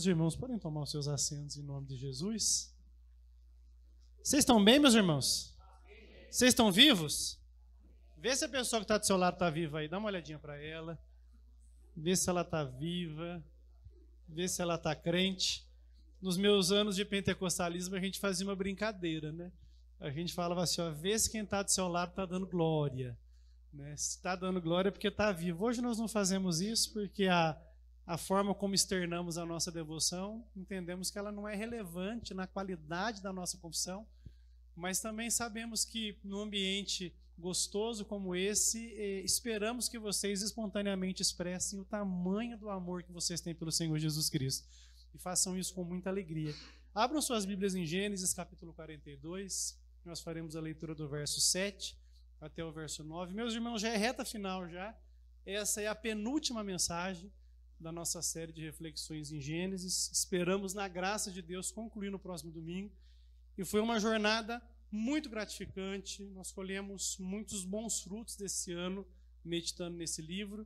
irmãos podem tomar os seus assentos em nome de Jesus? Vocês estão bem, meus irmãos? Vocês estão vivos? Vê se a pessoa que está do seu lado está viva aí. Dá uma olhadinha para ela. Vê se ela está viva. Vê se ela está crente. Nos meus anos de pentecostalismo, a gente fazia uma brincadeira, né? A gente falava assim, ó, vê se quem está do seu lado está dando glória. Né? Se está dando glória é porque está vivo. Hoje nós não fazemos isso porque a forma como externamos a nossa devoção, entendemos que ela não é relevante na qualidade da nossa confissão, mas também sabemos que num ambiente gostoso como esse, esperamos que vocês espontaneamente expressem o tamanho do amor que vocês têm pelo Senhor Jesus Cristo. E façam isso com muita alegria. Abram suas Bíblias em Gênesis, capítulo 42. Nós faremos a leitura do verso 7 até o verso 9. Meus irmãos, já é reta final já. Essa é a penúltima mensagem da nossa série de reflexões em Gênesis. Esperamos, na graça de Deus, concluir no próximo domingo. E foi uma jornada muito gratificante. Nós colhemos muitos bons frutos desse ano, meditando nesse livro.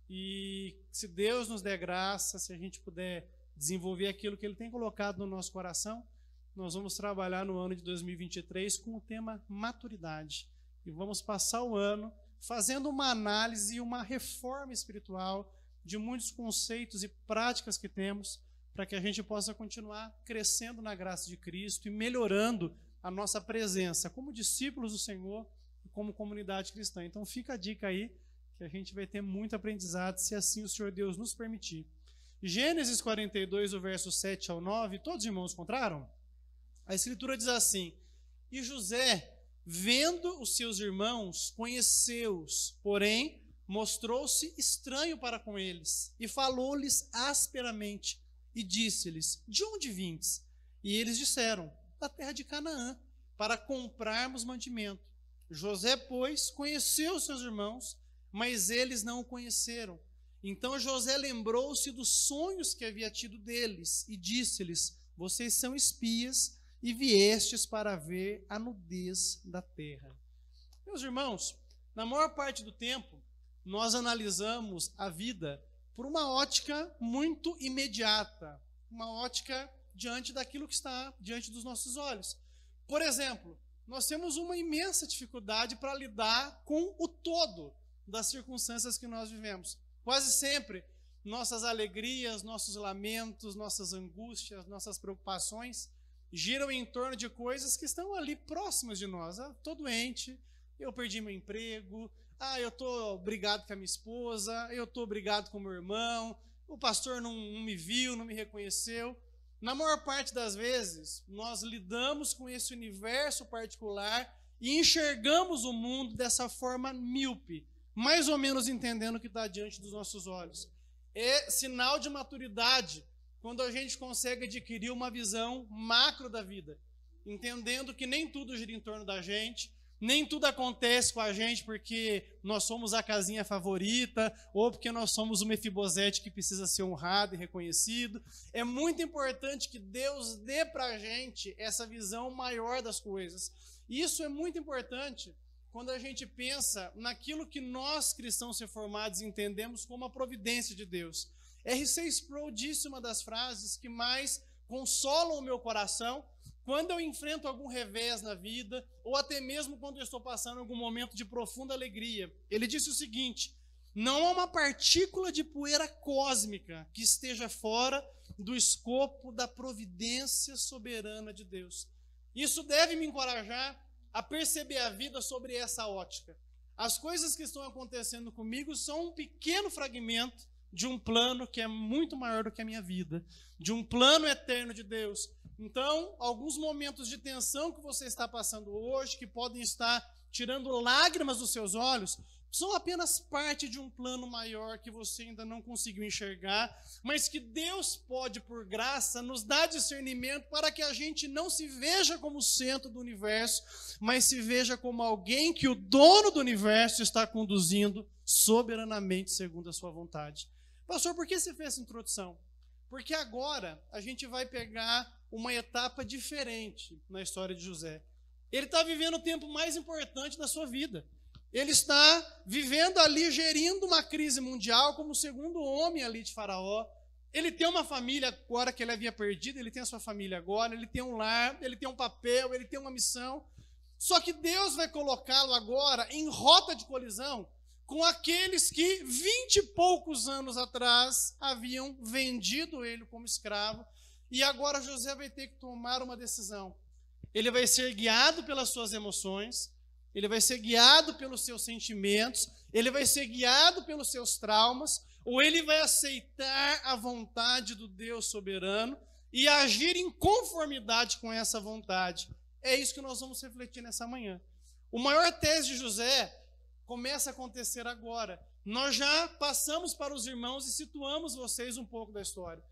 E se Deus nos der graça, se a gente puder desenvolver aquilo que Ele tem colocado no nosso coração, nós vamos trabalhar no ano de 2023 com o tema maturidade. E vamos passar o ano fazendo uma análise e uma reforma espiritual de muitos conceitos e práticas que temos, para que a gente possa continuar crescendo na graça de Cristo e melhorando a nossa presença como discípulos do Senhor e como comunidade cristã. Então fica a dica aí, que a gente vai ter muito aprendizado, se assim o Senhor Deus nos permitir. Gênesis 42, o verso 7 ao 9, todos os irmãos encontraram? A Escritura diz assim: E José, vendo os seus irmãos, conheceu-os, porém mostrou-se estranho para com eles, e falou-lhes asperamente, e disse-lhes: De onde vindes? E eles disseram: Da terra de Canaã, para comprarmos mantimento. José, pois, conheceu seus irmãos, mas eles não o conheceram. Então José lembrou-se dos sonhos que havia tido deles, e disse-lhes: Vocês são espias, e viestes para ver a nudez da terra. Meus irmãos, na maior parte do tempo, nós analisamos a vida por uma ótica muito imediata, uma ótica diante daquilo que está diante dos nossos olhos. Por exemplo, nós temos uma imensa dificuldade para lidar com o todo das circunstâncias que nós vivemos. Quase sempre, nossas alegrias, nossos lamentos, nossas angústias, nossas preocupações giram em torno de coisas que estão ali próximas de nós. Estou doente, eu perdi meu emprego, eu estou brigado com a minha esposa, eu estou brigado com o meu irmão, o pastor não me viu, não me reconheceu. Na maior parte das vezes, nós lidamos com esse universo particular e enxergamos o mundo dessa forma míope, mais ou menos entendendo o que está diante dos nossos olhos. É sinal de maturidade quando a gente consegue adquirir uma visão macro da vida, entendendo que nem tudo gira em torno da gente, nem tudo acontece com a gente porque nós somos a casinha favorita ou porque nós somos o Mefibosete que precisa ser honrado e reconhecido. É muito importante que Deus dê para a gente essa visão maior das coisas. E isso é muito importante quando a gente pensa naquilo que nós, cristãos reformados, entendemos como a providência de Deus. R.C. Sproul disse uma das frases que mais consolam o meu coração quando eu enfrento algum revés na vida, ou até mesmo quando eu estou passando algum momento de profunda alegria. Ele disse o seguinte: não há uma partícula de poeira cósmica que esteja fora do escopo da providência soberana de Deus. Isso deve me encorajar a perceber a vida sobre essa ótica. As coisas que estão acontecendo comigo são um pequeno fragmento de um plano que é muito maior do que a minha vida, de um plano eterno de Deus. Então, alguns momentos de tensão que você está passando hoje, que podem estar tirando lágrimas dos seus olhos, são apenas parte de um plano maior que você ainda não conseguiu enxergar, mas que Deus pode, por graça, nos dar discernimento para que a gente não se veja como o centro do universo, mas se veja como alguém que o dono do universo está conduzindo soberanamente segundo a sua vontade. Pastor, por que você fez essa introdução? Porque agora a gente vai pegar uma etapa diferente na história de José. Ele está vivendo o tempo mais importante da sua vida. Ele está vivendo ali, gerindo uma crise mundial como o segundo homem ali de Faraó. Ele tem uma família agora que ele havia perdido, ele tem a sua família agora, ele tem um lar, ele tem um papel, ele tem uma missão. Só que Deus vai colocá-lo agora em rota de colisão com aqueles que 20 e poucos anos atrás haviam vendido ele como escravo. E agora José vai ter que tomar uma decisão. Ele vai ser guiado pelas suas emoções, ele vai ser guiado pelos seus sentimentos, ele vai ser guiado pelos seus traumas, ou ele vai aceitar a vontade do Deus soberano e agir em conformidade com essa vontade. É isso que nós vamos refletir nessa manhã. O maior teste de José começa a acontecer agora. Nós já passamos para os irmãos e situamos vocês um pouco da história.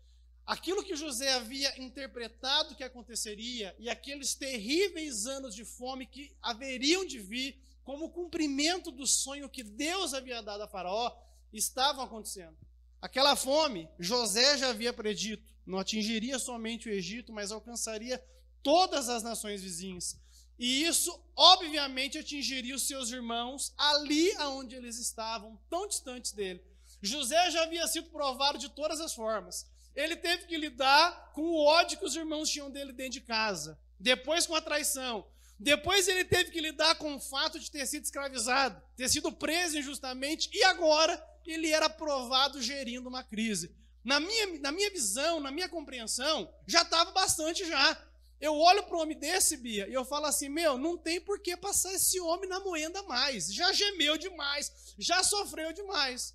Aquilo que José havia interpretado que aconteceria e aqueles terríveis anos de fome que haveriam de vir como cumprimento do sonho que Deus havia dado a Faraó, estavam acontecendo. Aquela fome, José já havia predito, não atingiria somente o Egito, mas alcançaria todas as nações vizinhas. E isso, obviamente, atingiria os seus irmãos ali onde eles estavam, tão distantes dele. José já havia sido provado de todas as formas. Ele teve que lidar com o ódio que os irmãos tinham dele dentro de casa. Depois com a traição. Depois ele teve que lidar com o fato de ter sido escravizado, ter sido preso injustamente, e agora ele era provado gerindo uma crise. Na minha visão, na minha compreensão, já estava bastante já. Eu olho para um homem desse, Bia, e eu falo assim, não tem por que passar esse homem na moenda mais. Já gemeu demais, já sofreu demais.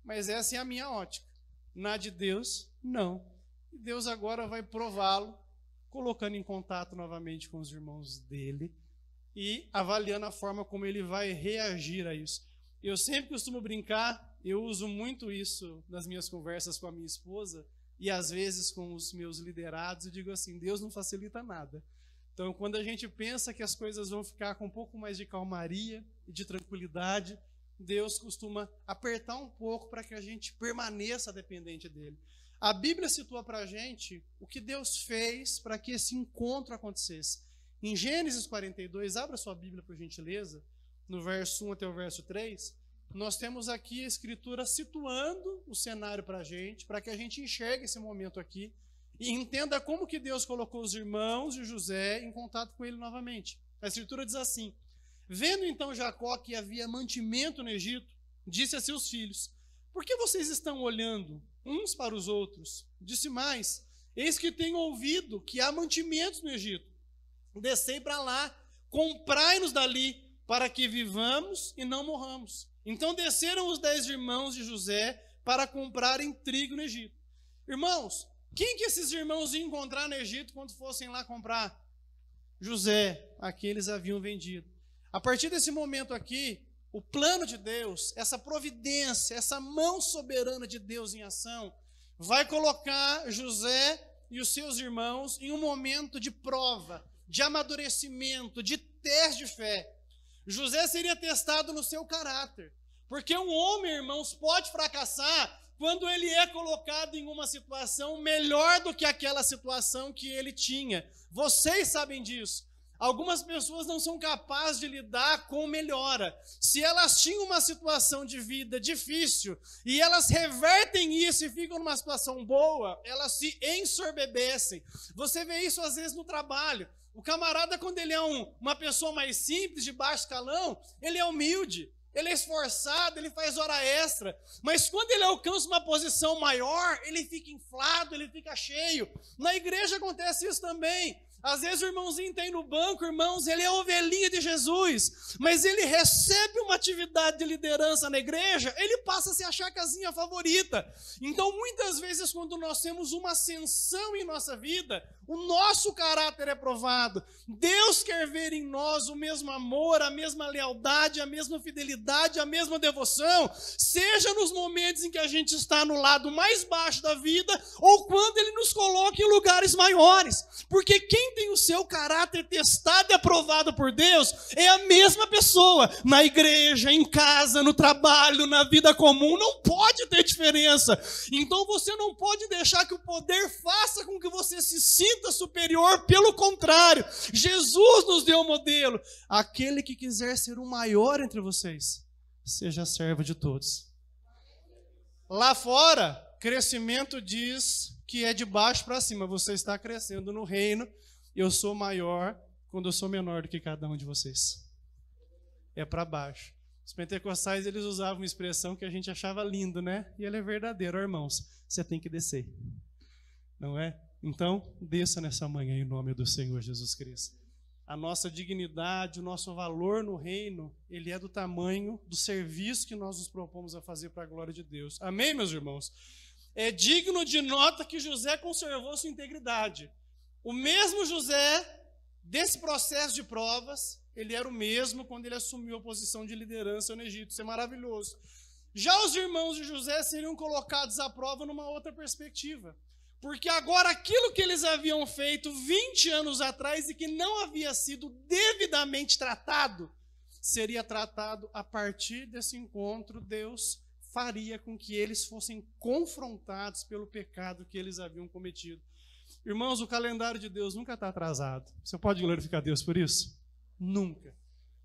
Mas essa é a minha ótica. Na de Deus, não. E Deus agora vai prová-lo, colocando em contato novamente com os irmãos dele e avaliando a forma como ele vai reagir a isso. Eu sempre costumo brincar, eu uso muito isso nas minhas conversas com a minha esposa, e às vezes com os meus liderados, eu digo assim, Deus não facilita nada. Então, quando a gente pensa que as coisas vão ficar com um pouco mais de calmaria e de tranquilidade, Deus costuma apertar um pouco para que a gente permaneça dependente dele. A Bíblia situa para a gente o que Deus fez para que esse encontro acontecesse. Em Gênesis 42, abra sua Bíblia por gentileza, no verso 1 até o verso 3, nós temos aqui a Escritura situando o cenário para que a gente enxergue esse momento aqui e entenda como que Deus colocou os irmãos de José em contato com ele novamente. A Escritura diz assim, vendo então Jacó que havia mantimento no Egito, disse a seus filhos, por que vocês estão olhando uns para os outros? Disse mais, eis que tenho ouvido que há mantimentos no Egito. Descei para lá, comprai-nos dali, para que vivamos e não morramos. Então desceram os 10 irmãos de José para comprarem trigo no Egito. Irmãos, quem que esses irmãos iam encontrar no Egito quando fossem lá comprar? José, aqueles haviam vendido. A partir desse momento aqui, o plano de Deus, essa providência, essa mão soberana de Deus em ação, vai colocar José e os seus irmãos em um momento de prova, de amadurecimento, de teste de fé. José seria testado no seu caráter, porque um homem, irmãos, pode fracassar quando ele é colocado em uma situação melhor do que aquela situação que ele tinha. Vocês sabem disso. Algumas pessoas não são capazes de lidar com melhora. Se elas tinham uma situação de vida difícil e elas revertem isso e ficam numa situação boa, elas se ensoberbecem. Você vê isso às vezes no trabalho. O camarada, quando ele é uma pessoa mais simples, de baixo escalão, ele é humilde, ele é esforçado, ele faz hora extra. Mas quando ele alcança uma posição maior, ele fica inflado, ele fica cheio. Na igreja acontece isso também. Às vezes o irmãozinho tem no banco, irmãos, ele é ovelhinha de Jesus, mas ele recebe uma atividade de liderança na igreja, ele passa a se achar a casinha favorita. Então, muitas vezes, quando nós temos uma ascensão em nossa vida, o nosso caráter é provado. Deus quer ver em nós o mesmo amor, a mesma lealdade, a mesma fidelidade, a mesma devoção, seja nos momentos em que a gente está no lado mais baixo da vida, ou quando Ele nos coloca em lugares maiores. Porque quem tem o seu caráter testado e aprovado por Deus é a mesma pessoa, na igreja, em casa, no trabalho, na vida comum, não pode ter diferença. Então você não pode deixar que o poder faça com que você se sinta superior, pelo contrário, Jesus nos deu um modelo. Aquele que quiser ser o maior entre vocês, seja servo de todos. Lá fora, crescimento diz que é de baixo para cima. Você está crescendo no reino. Eu sou maior quando eu sou menor do que cada um de vocês. É para baixo. Os pentecostais, eles usavam uma expressão que a gente achava lindo, né? E ela é verdadeira, irmãos. Você tem que descer. Não é? Então, desça nessa manhã em nome do Senhor Jesus Cristo. A nossa dignidade, o nosso valor no reino, ele é do tamanho do serviço que nós nos propomos a fazer para a glória de Deus. Amém, meus irmãos? É digno de nota que José conservou sua integridade. O mesmo José, desse processo de provas, ele era o mesmo quando ele assumiu a posição de liderança no Egito. Isso é maravilhoso. Já os irmãos de José seriam colocados à prova numa outra perspectiva. Porque agora aquilo que eles haviam feito 20 anos atrás e que não havia sido devidamente tratado, seria tratado a partir desse encontro. Deus faria com que eles fossem confrontados pelo pecado que eles haviam cometido. Irmãos, o calendário de Deus nunca está atrasado. Você pode glorificar Deus por isso? Nunca,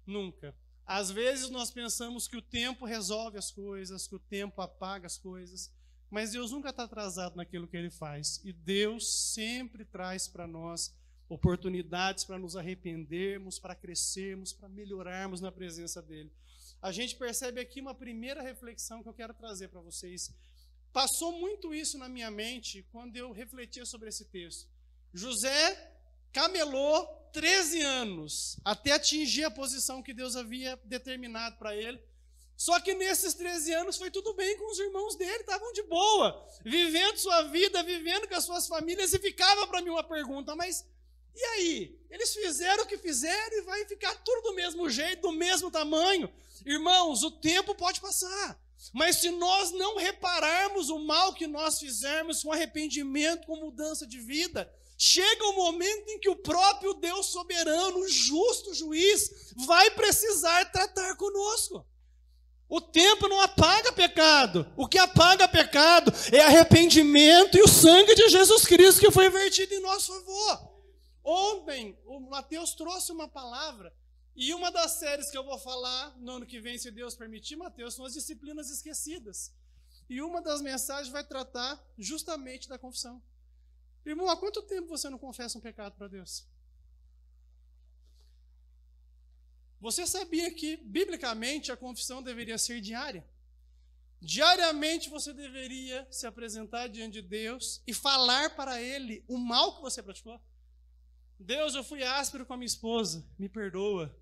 nunca. Às vezes nós pensamos que o tempo resolve as coisas, que o tempo apaga as coisas, mas Deus nunca está atrasado naquilo que Ele faz. E Deus sempre traz para nós oportunidades para nos arrependermos, para crescermos, para melhorarmos na presença dEle. A gente percebe aqui uma primeira reflexão que eu quero trazer para vocês. Passou muito isso na minha mente quando eu refletia sobre esse texto. José camelou 13 anos até atingir a posição que Deus havia determinado para ele. Só que nesses 13 anos foi tudo bem com os irmãos dele, estavam de boa, vivendo sua vida, vivendo com as suas famílias, e ficava para mim uma pergunta, mas e aí? Eles fizeram o que fizeram e vai ficar tudo do mesmo jeito, do mesmo tamanho? Irmãos, o tempo pode passar, mas se nós não repararmos o mal que nós fizermos com arrependimento, com mudança de vida, chega o momento em que o próprio Deus soberano, o justo juiz, vai precisar tratar conosco. O tempo não apaga pecado. O que apaga pecado é arrependimento e o sangue de Jesus Cristo que foi vertido em nosso favor. Ontem, o Mateus trouxe uma palavra, e uma das séries que eu vou falar no ano que vem, se Deus permitir, Mateus, são as disciplinas esquecidas. E uma das mensagens vai tratar justamente da confissão. Irmão, há quanto tempo você não confessa um pecado para Deus? Você sabia que, biblicamente, a confissão deveria ser diária? Diariamente você deveria se apresentar diante de Deus e falar para Ele o mal que você praticou. Deus, eu fui áspero com a minha esposa, me perdoa.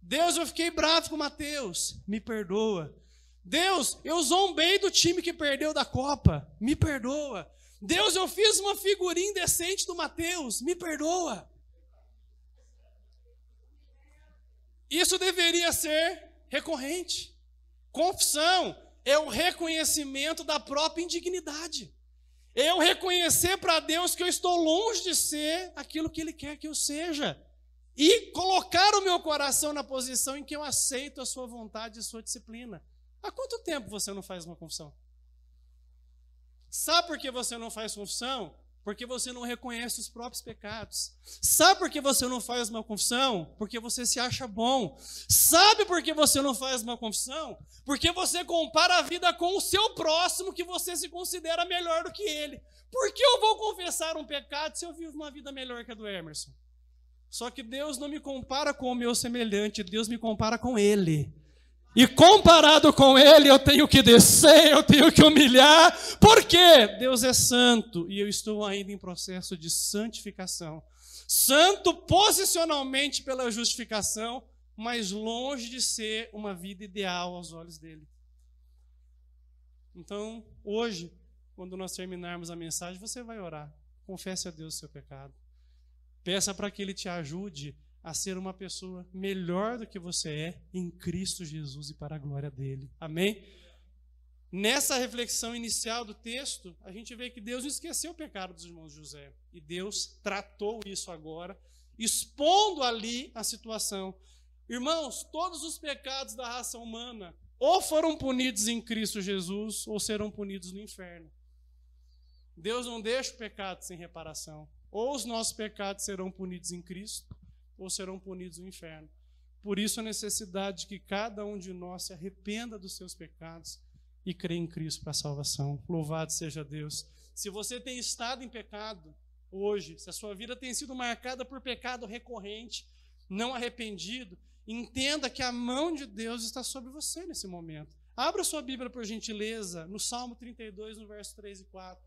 Deus, eu fiquei bravo com o Mateus, me perdoa. Deus, eu zombei do time que perdeu da Copa, me perdoa. Deus, eu fiz uma figurinha indecente do Mateus, me perdoa. Isso deveria ser recorrente. Confissão é o reconhecimento da própria indignidade. É eu reconhecer para Deus que eu estou longe de ser aquilo que Ele quer que eu seja. E colocar o meu coração na posição em que eu aceito a sua vontade e a sua disciplina. Há quanto tempo você não faz uma confissão? Sabe por que você não faz confissão? Porque você não reconhece os próprios pecados. Sabe por que você não faz uma confissão? Porque você se acha bom. Sabe por que você não faz uma confissão? Porque você compara a vida com o seu próximo, que você se considera melhor do que ele. Por que eu vou confessar um pecado se eu vivo uma vida melhor que a do Emerson? Só que Deus não me compara com o meu semelhante, Deus me compara com Ele. E comparado com Ele, eu tenho que descer, eu tenho que humilhar. Por quê? Deus é santo e eu estou ainda em processo de santificação. Santo posicionalmente pela justificação, mas longe de ser uma vida ideal aos olhos dEle. Então, hoje, quando nós terminarmos a mensagem, você vai orar. Confesse a Deus o seu pecado. Peça para que Ele te ajude a ser uma pessoa melhor do que você é em Cristo Jesus e para a glória dEle. Amém? Nessa reflexão inicial do texto, a gente vê que Deus não esqueceu o pecado dos irmãos de José. E Deus tratou isso agora, expondo ali a situação. Irmãos, todos os pecados da raça humana ou foram punidos em Cristo Jesus ou serão punidos no inferno. Deus não deixa o pecado sem reparação. Ou os nossos pecados serão punidos em Cristo, ou serão punidos no inferno. Por isso a necessidade de que cada um de nós se arrependa dos seus pecados e crer em Cristo para a salvação. Louvado seja Deus. Se você tem estado em pecado hoje, se a sua vida tem sido marcada por pecado recorrente, não arrependido, entenda que a mão de Deus está sobre você nesse momento. Abra sua Bíblia, por gentileza, no Salmo 32, no verso 3 e 4.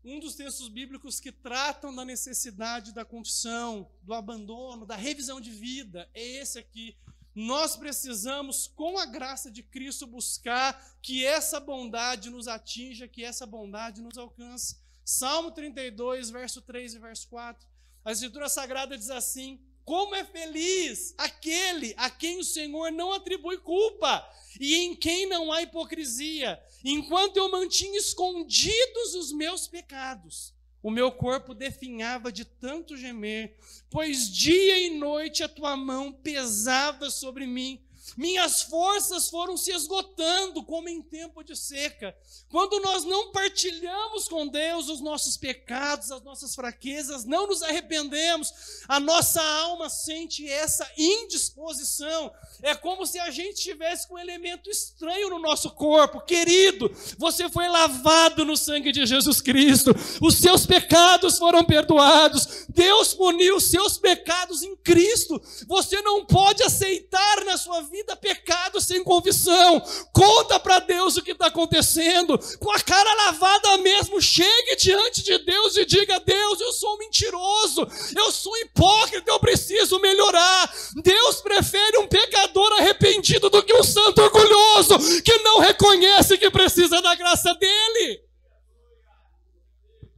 Um dos textos bíblicos que tratam da necessidade da confissão, do abandono, da revisão de vida, é esse aqui. Nós precisamos, com a graça de Cristo, buscar que essa bondade nos atinja, que essa bondade nos alcance. Salmo 32, verso 3 e verso 4. A Escritura Sagrada diz assim: como é feliz aquele a quem o Senhor não atribui culpa e em quem não há hipocrisia. Enquanto eu mantinha escondidos os meus pecados, o meu corpo definhava de tanto gemer, pois dia e noite a tua mão pesava sobre mim. Minhas forças foram se esgotando como em tempo de seca. Quando nós não partilhamos com Deus os nossos pecados, as nossas fraquezas, não nos arrependemos, a nossa alma sente essa indisposição. É como se a gente tivesse com um elemento estranho no nosso corpo. Querido, você foi lavado no sangue de Jesus Cristo. Os seus pecados foram perdoados. Deus puniu os seus pecados em Cristo. Você não pode aceitar na sua vida pecado sem confissão. Conta para Deus o que está acontecendo. Com a cara lavada mesmo, chegue diante de Deus e diga: Deus, eu sou um mentiroso, eu sou um hipócrita, eu preciso melhorar. Deus prefere um pecador arrependido do que um santo orgulhoso que não reconhece que precisa da graça dele.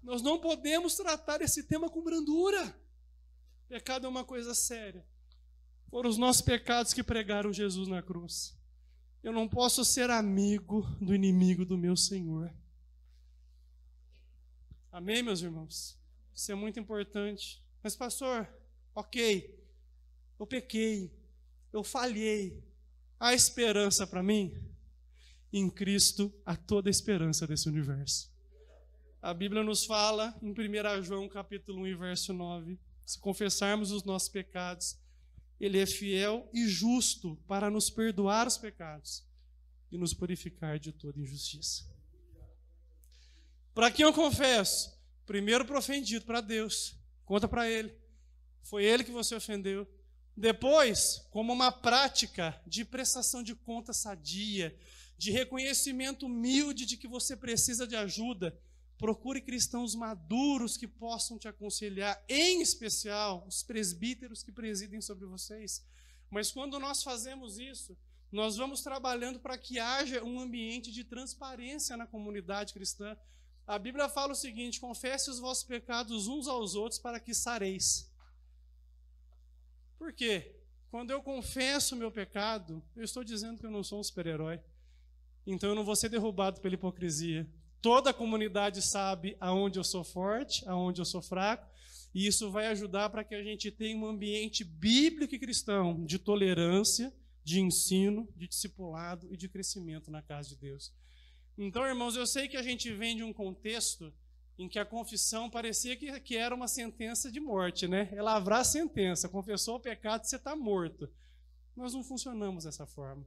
Nós não podemos tratar esse tema com brandura. Pecado é uma coisa séria. Foram os nossos pecados que pregaram Jesus na cruz. Eu não posso ser amigo do inimigo do meu Senhor. Amém, meus irmãos? Isso é muito importante. Mas, pastor, ok, eu pequei, eu falhei. Há esperança para mim? Em Cristo há toda a esperança desse universo. A Bíblia nos fala em 1 João capítulo 1 e verso 9, se confessarmos os nossos pecados, Ele é fiel e justo para nos perdoar os pecados e nos purificar de toda injustiça. Para quem eu confesso? Primeiro para o ofendido, para Deus. Conta para Ele. Foi Ele que você ofendeu. Depois, como uma prática de prestação de conta sadia, de reconhecimento humilde de que você precisa de ajuda, procure cristãos maduros que possam te aconselhar, em especial os presbíteros que presidem sobre vocês. Mas quando nós fazemos isso, nós vamos trabalhando para que haja um ambiente de transparência na comunidade cristã. A Bíblia fala o seguinte: confesse os vossos pecados uns aos outros para que sareis. Por quê? Quando eu confesso o meu pecado, eu estou dizendo que eu não sou um super-herói. Então eu não vou ser derrubado pela hipocrisia. Toda a comunidade sabe aonde eu sou forte, aonde eu sou fraco, e isso vai ajudar para que a gente tenha um ambiente bíblico e cristão de tolerância, de ensino, de discipulado e de crescimento na casa de Deus. Então, irmãos, eu sei que a gente vem de um contexto em que a confissão parecia que era uma sentença de morte, né? É lavrar a sentença, confessou o pecado, você está morto. Nós não funcionamos dessa forma.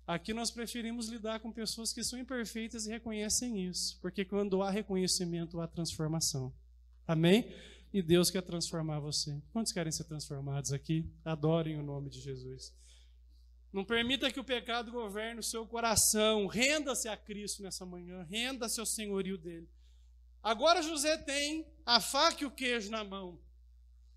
Aqui nós preferimos lidar com pessoas que são imperfeitas e reconhecem isso, porque quando há reconhecimento, há transformação. Amém? E Deus quer transformar você. Quantos querem ser transformados aqui? Adorem o nome de Jesus. Não permita que o pecado governe o seu coração. Renda-se a Cristo nessa manhã. Renda-se ao senhorio dele. Agora José tem a faca e o queijo na mão,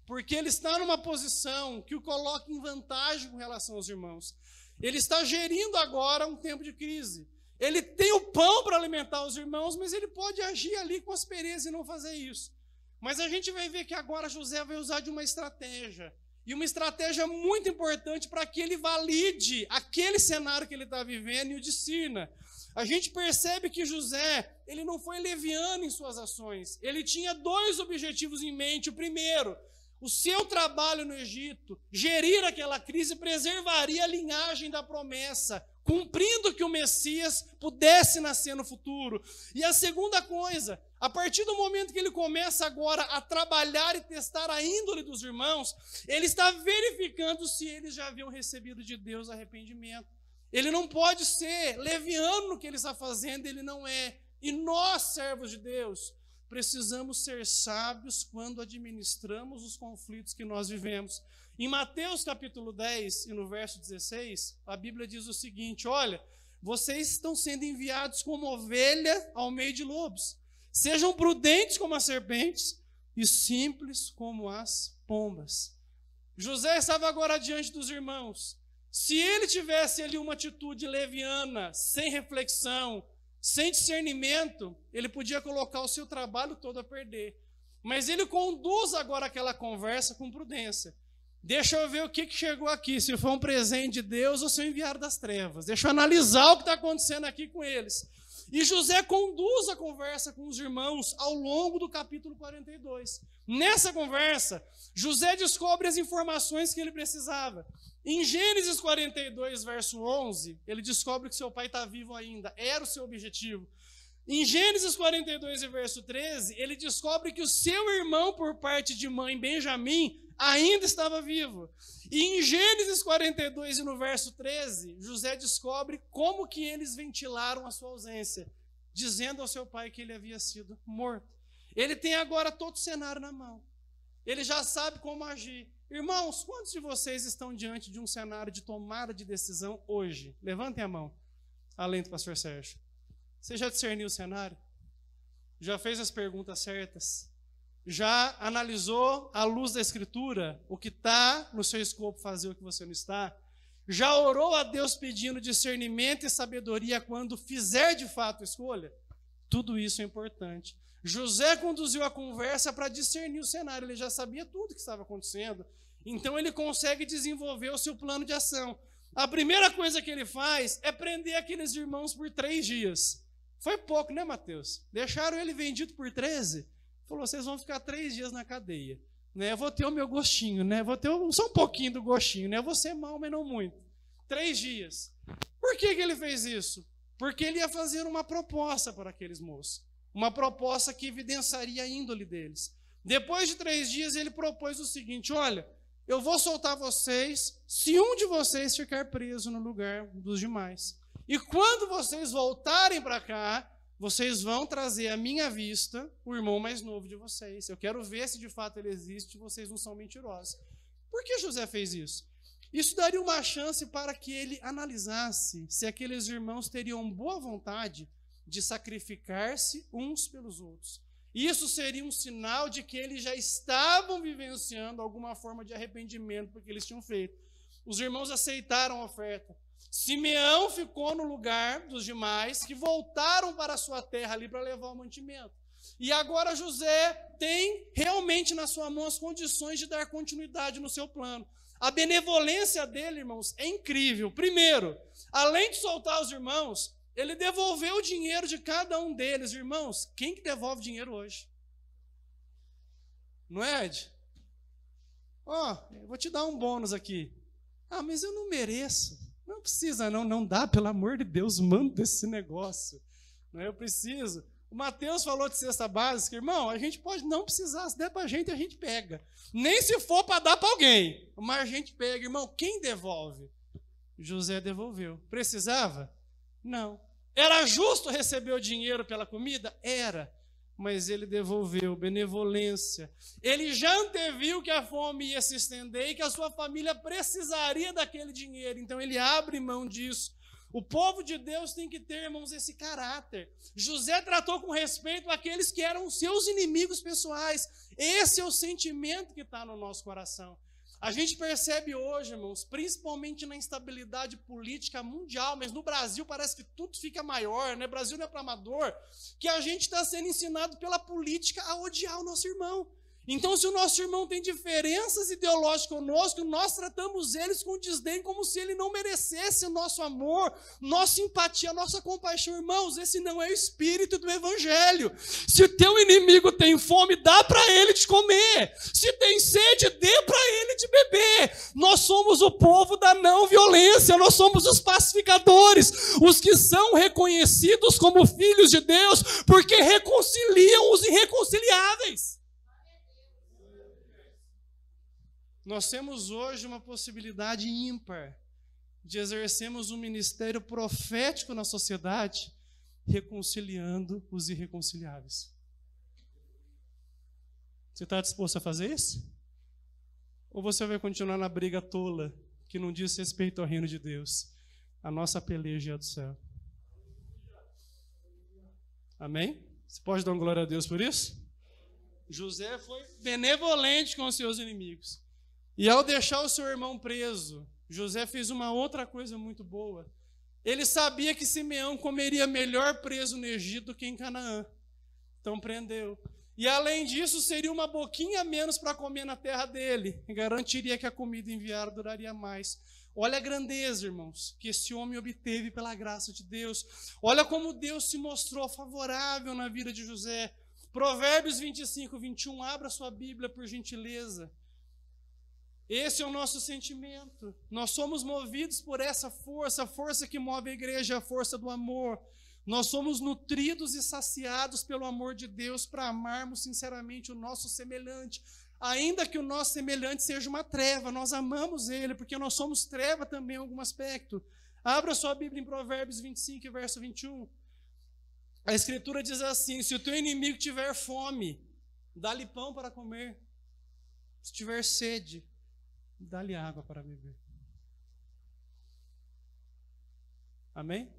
porque ele está numa posição que o coloca em vantagem com relação aos irmãos. Ele está gerindo agora um tempo de crise. Ele tem o pão para alimentar os irmãos, mas ele pode agir ali com aspereza e não fazer isso. Mas a gente vai ver que agora José vai usar de uma estratégia. E uma estratégia muito importante para que ele valide aquele cenário que ele está vivendo e o discirna. A gente percebe que José, ele não foi leviano em suas ações. Ele tinha dois objetivos em mente. O primeiro, o seu trabalho no Egito, gerir aquela crise, preservaria a linhagem da promessa, cumprindo que o Messias pudesse nascer no futuro. E a segunda coisa, a partir do momento que ele começa agora a trabalhar e testar a índole dos irmãos, ele está verificando se eles já haviam recebido de Deus arrependimento. Ele não pode ser leviano no que ele está fazendo, ele não é. E nós, servos de Deus, precisamos ser sábios quando administramos os conflitos que nós vivemos. Em Mateus capítulo 10 e no verso 16, a Bíblia diz o seguinte: olha, vocês estão sendo enviados como ovelha ao meio de lobos. Sejam prudentes como as serpentes e simples como as pombas. José estava agora diante dos irmãos. Se ele tivesse ali uma atitude leviana, sem reflexão, sem discernimento, ele podia colocar o seu trabalho todo a perder. Mas ele conduz agora aquela conversa com prudência. Deixa eu ver o que chegou aqui, se foi um presente de Deus ou se é um enviado das trevas. Deixa eu analisar o que está acontecendo aqui com eles. E José conduz a conversa com os irmãos ao longo do capítulo 42. Nessa conversa, José descobre as informações que ele precisava. Em Gênesis 42, verso 11, ele descobre que seu pai está vivo ainda. Era o seu objetivo. Em Gênesis 42, verso 13, ele descobre que o seu irmão, por parte de mãe, Benjamim, ainda estava vivo. E em Gênesis 42, e no verso 13, José descobre como que eles ventilaram a sua ausência, dizendo ao seu pai que ele havia sido morto. Ele tem agora todo o cenário na mão. Ele já sabe como agir. Irmãos, quantos de vocês estão diante de um cenário de tomada de decisão hoje? Levantem a mão, além do pastor Sérgio. Você já discerniu o cenário? Já fez as perguntas certas? Já analisou, à luz da Escritura, o que está no seu escopo fazer, o que você não está? Já orou a Deus pedindo discernimento e sabedoria quando fizer de fato a escolha? Tudo isso é importante. José conduziu a conversa para discernir o cenário, ele já sabia tudo o que estava acontecendo, então ele consegue desenvolver o seu plano de ação. A primeira coisa que ele faz é prender aqueles irmãos por 3 dias. Foi pouco, né, Mateus? Deixaram ele vendido por 13. Falou, vocês vão ficar 3 dias na cadeia. Né? Eu vou ter o meu gostinho, né? Vou ter só um pouquinho do gostinho, né? Eu vou ser mal, mas não muito. 3 dias. Por que ele fez isso? Porque ele ia fazer uma proposta para aqueles moços. Uma proposta que evidenciaria a índole deles. Depois de 3 dias, ele propôs o seguinte: olha, eu vou soltar vocês se um de vocês ficar preso no lugar dos demais. E quando vocês voltarem para cá, vocês vão trazer à minha vista o irmão mais novo de vocês. Eu quero ver se de fato ele existe e vocês não são mentirosos. Por que José fez isso? Isso daria uma chance para que ele analisasse se aqueles irmãos teriam boa vontade de sacrificar-se uns pelos outros. Isso seria um sinal de que eles já estavam vivenciando alguma forma de arrependimento porque eles tinham feito. Os irmãos aceitaram a oferta. Simeão ficou no lugar dos demais que voltaram para a sua terra ali para levar o mantimento. E agora José tem realmente na sua mão as condições de dar continuidade no seu plano. A benevolência dele, irmãos, é incrível. Primeiro, além de soltar os irmãos, ele devolveu o dinheiro de cada um deles. Irmãos, quem que devolve dinheiro hoje? Não é, Ed? Eu vou te dar um bônus aqui. Mas eu não mereço. Não precisa, não dá, pelo amor de Deus, manda esse negócio. Não, eu preciso. O Mateus falou de cesta básica, irmão, a gente pode não precisar, se der para a gente pega. Nem se for para dar para alguém, mas a gente pega. Irmão, quem devolve? José devolveu. Precisava? Não. Era justo receber o dinheiro pela comida? Era. Mas ele devolveu, benevolência. Ele já anteviu que a fome ia se estender e que a sua família precisaria daquele dinheiro. Então ele abre mão disso. O povo de Deus tem que ter, irmãos, esse caráter. José tratou com respeito aqueles que eram seus inimigos pessoais. Esse é o sentimento que está no nosso coração. A gente percebe hoje, irmãos, principalmente na instabilidade política mundial, mas no Brasil parece que tudo fica maior, né? Brasil não é para amador, que a gente está sendo ensinado pela política a odiar o nosso irmão. Então, se o nosso irmão tem diferenças ideológicas conosco, nós tratamos eles com desdém, como se ele não merecesse o nosso amor, nossa simpatia, nossa compaixão. Irmãos, esse não é o espírito do evangelho. Se o teu inimigo tem fome, dá para ele de comer. Se tem sede, dê para ele de beber. Nós somos o povo da não violência, nós somos os pacificadores, os que são reconhecidos como filhos de Deus, porque reconciliam os irreconciliáveis. Nós temos hoje uma possibilidade ímpar de exercermos um ministério profético na sociedade, reconciliando os irreconciliáveis. Você está disposto a fazer isso? Ou você vai continuar na briga tola, que não diz respeito ao reino de Deus? A nossa peleja é do céu. Amém? Você pode dar uma glória a Deus por isso? José foi benevolente com os seus inimigos. E ao deixar o seu irmão preso, José fez uma outra coisa muito boa. Ele sabia que Simeão comeria melhor preso no Egito do que em Canaã. Então prendeu. E além disso, seria uma boquinha a menos para comer na terra dele. E garantiria que a comida enviada duraria mais. Olha a grandeza, irmãos, que esse homem obteve pela graça de Deus. Olha como Deus se mostrou favorável na vida de José. Provérbios 25, 21. Abra sua Bíblia, por gentileza. Esse é o nosso sentimento. Nós somos movidos por essa força, a força que move a igreja, a força do amor. Nós somos nutridos e saciados pelo amor de Deus para amarmos sinceramente o nosso semelhante. Ainda que o nosso semelhante seja uma treva, nós amamos ele, porque nós somos treva também em algum aspecto. Abra sua Bíblia em Provérbios 25, verso 21. A Escritura diz assim: se o teu inimigo tiver fome, dá-lhe pão para comer. Se tiver sede, dá-lhe água para beber. Amém?